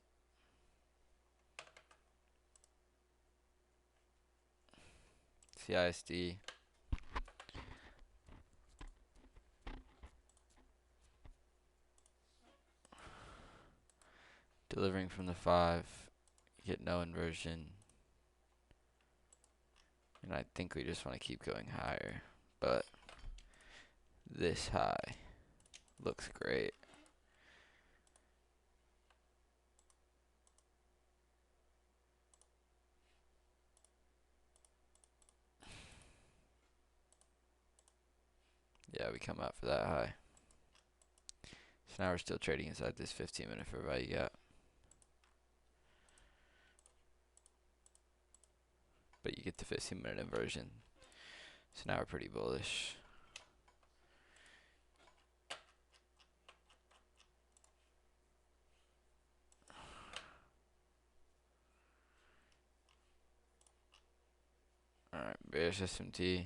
A: CISD. Delivering from the 5. Get no inversion. And I think we just want to keep going higher. But this high looks great. Yeah, we come out for that high. So now we're still trading inside this 15-minute fair value gap. But you get the 15-minute inversion. So now we're pretty bullish. Alright, bearish SMT.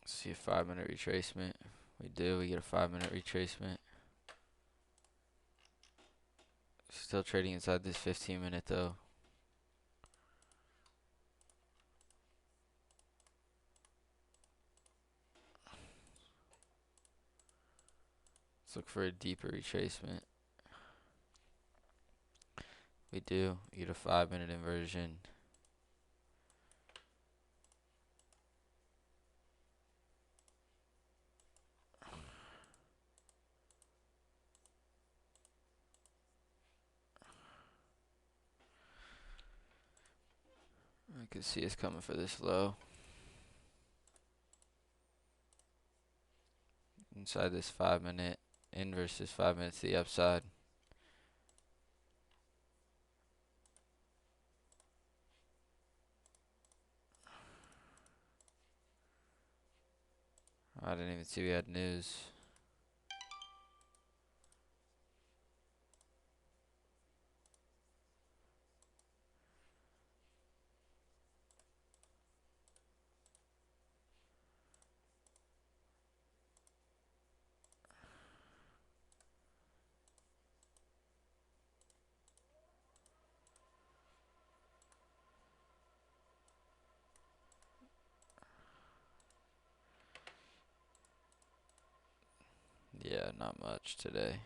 A: See a 5-minute retracement. We do. We get a 5-minute retracement. Still trading inside this 15-minute though. Let's look for a deeper retracement. We do. We get a 5-minute inversion. I can see us coming for this low. Inside this 5-minute. In versus 5 minutes to the upside. I didn't even see we had news. Yeah, not much today.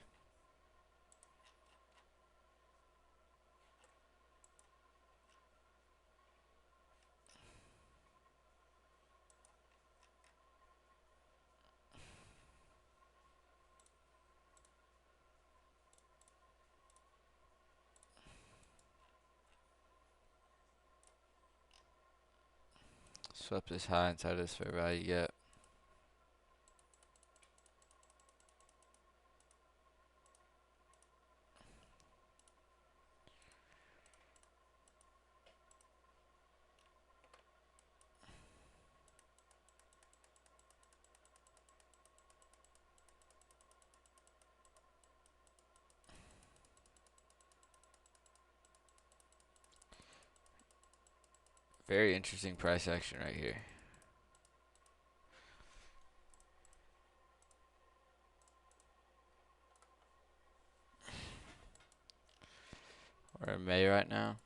A: Swept this high inside this fair value gap. Very interesting price action right here. We're in May right now.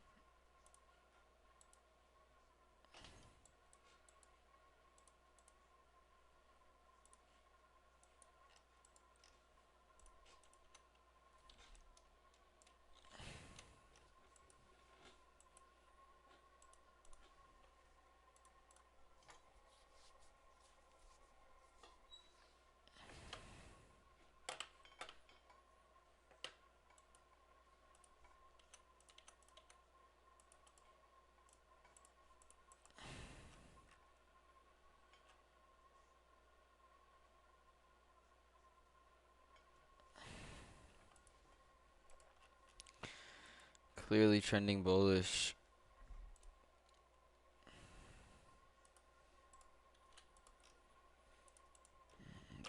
A: Clearly trending bullish.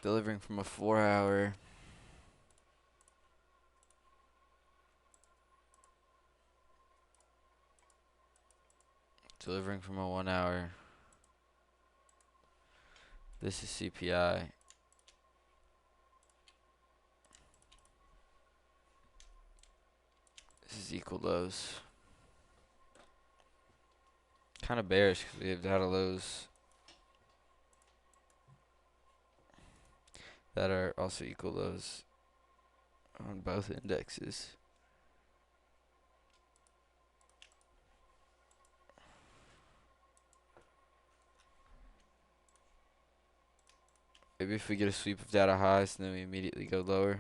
A: Delivering from a 4-hour. Delivering from a 1-hour. This is CPI. This is equal lows. Kind of bearish because we have data lows that are also equal lows on both indexes. Maybe if we get a sweep of data highs and then we immediately go lower.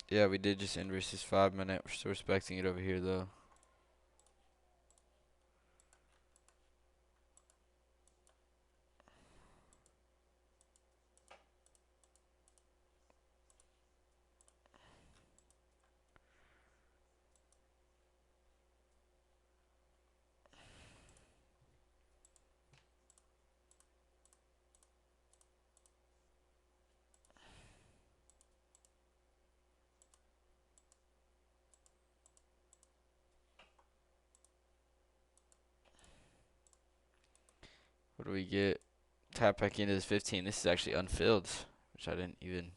A: Yeah, we did just inverse this 5-minute. We're still respecting it over here though. What do we get? Tap back into this 15. This is actually unfilled, which I didn't even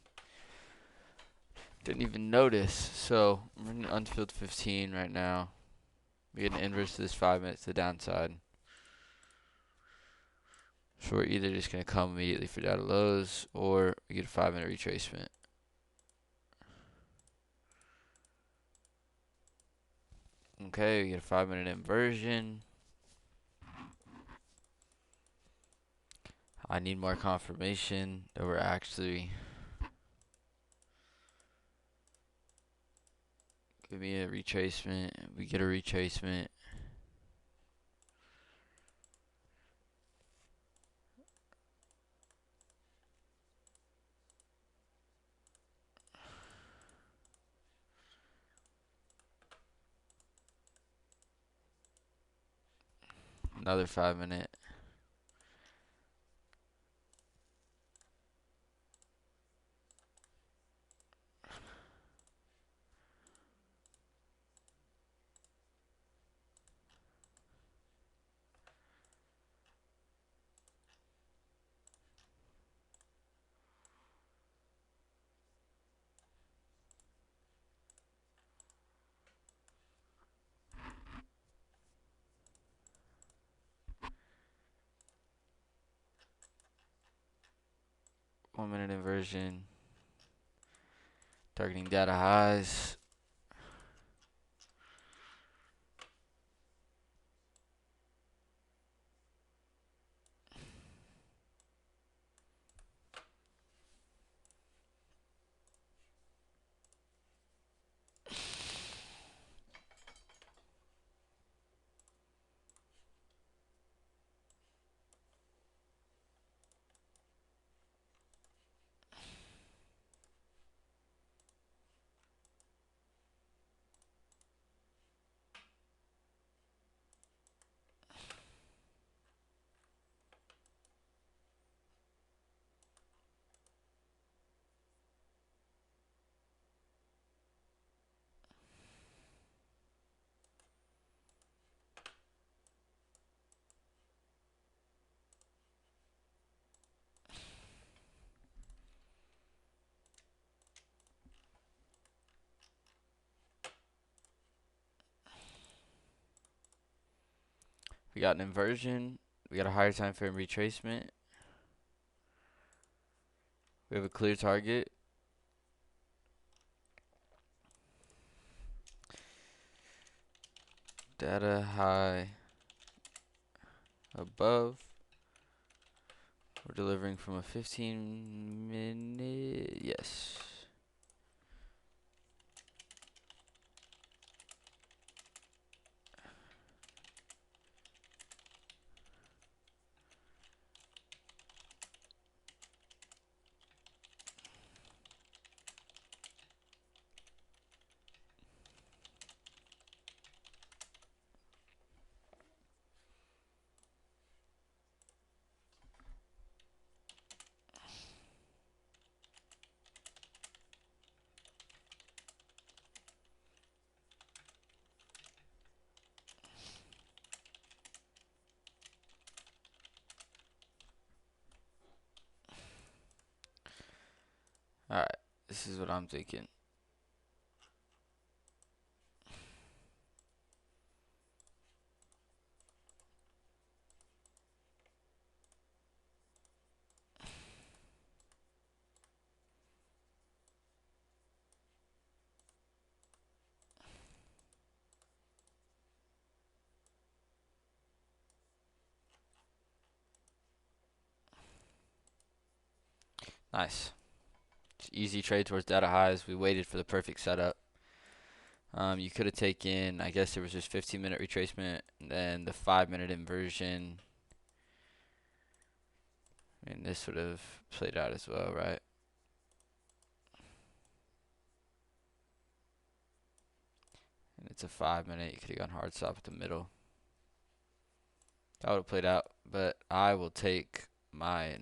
A: notice. So I'm in an unfilled 15 right now. We get an inverse to this 5 minutes to the downside. So we're either just gonna come immediately for data lows or we get a 5-minute retracement. Okay, we get a 5-minute inversion. I need more confirmation that we're actually. Give me a retracement. We get a retracement. Another 5-minute. One-minute inversion. Targeting data highs. We got an inversion. We got a higher time frame retracement. We have a clear target. Data high above. We're delivering from a 15-minute. Yes. Alright, this is what I'm thinking. Nice. Easy trade towards data highs. We waited for the perfect setup. You could have taken, I guess there was just 15-minute retracement, and then the 5-minute inversion. And this would have played out as well, right? And it's a 5-minute. You could have gone hard stop at the middle. That would have played out, but I will take my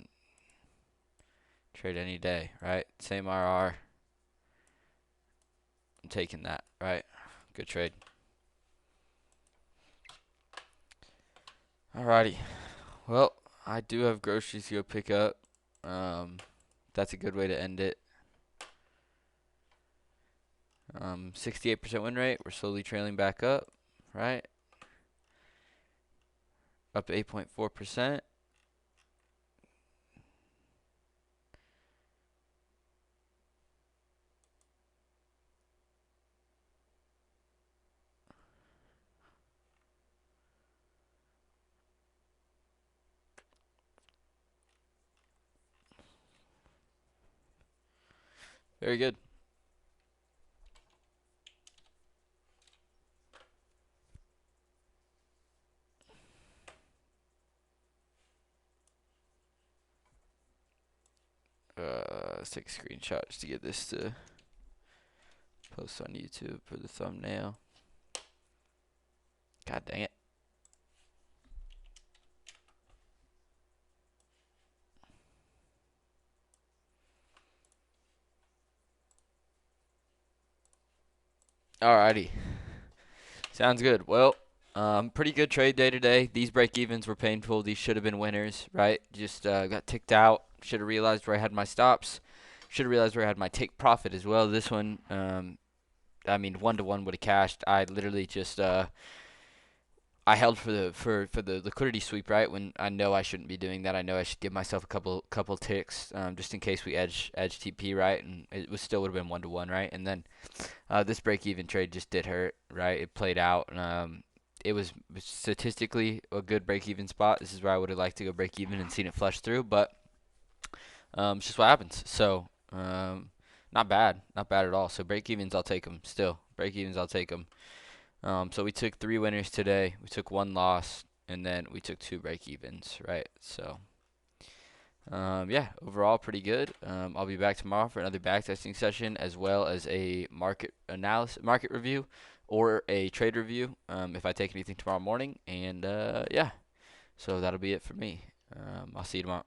A: trade any day, right? Same RR. I'm taking that, right? Good trade. Alrighty. Well, I do have groceries to go pick up. That's a good way to end it. 68% win rate. We're slowly trailing back up, right? Up to 8.4%. Very good. Let's take a screenshot just to get this to post on YouTube for the thumbnail. God dang it. Alrighty. Sounds good. Well, pretty good trade day today. These break evens were painful. These should have been winners, right? Just got ticked out. Should have realized where I had my stops. Should have realized where I had my take profit as well. This one, I mean, 1-to-1 would have cashed. I literally just I held for the liquidity sweep, right? When I know I shouldn't be doing that. I know I should give myself a couple ticks, just in case we edge TP, right? And it was still would have been 1-to-1, right? And then this break even trade just did hurt, right? It played out. It was statistically a good break even spot. This is where I would have liked to go break even and seen it flush through, but it's just what happens. So not bad, not bad at all. So break evens, I'll take them still. Break evens, I'll take them. So we took 3 winners today. We took 1 loss, and then we took 2 break evens, right? So, yeah, overall pretty good. I'll be back tomorrow for another backtesting session, as well as a market analysis, market review, or a trade review, if I take anything tomorrow morning. And yeah, so that'll be it for me. I'll see you tomorrow.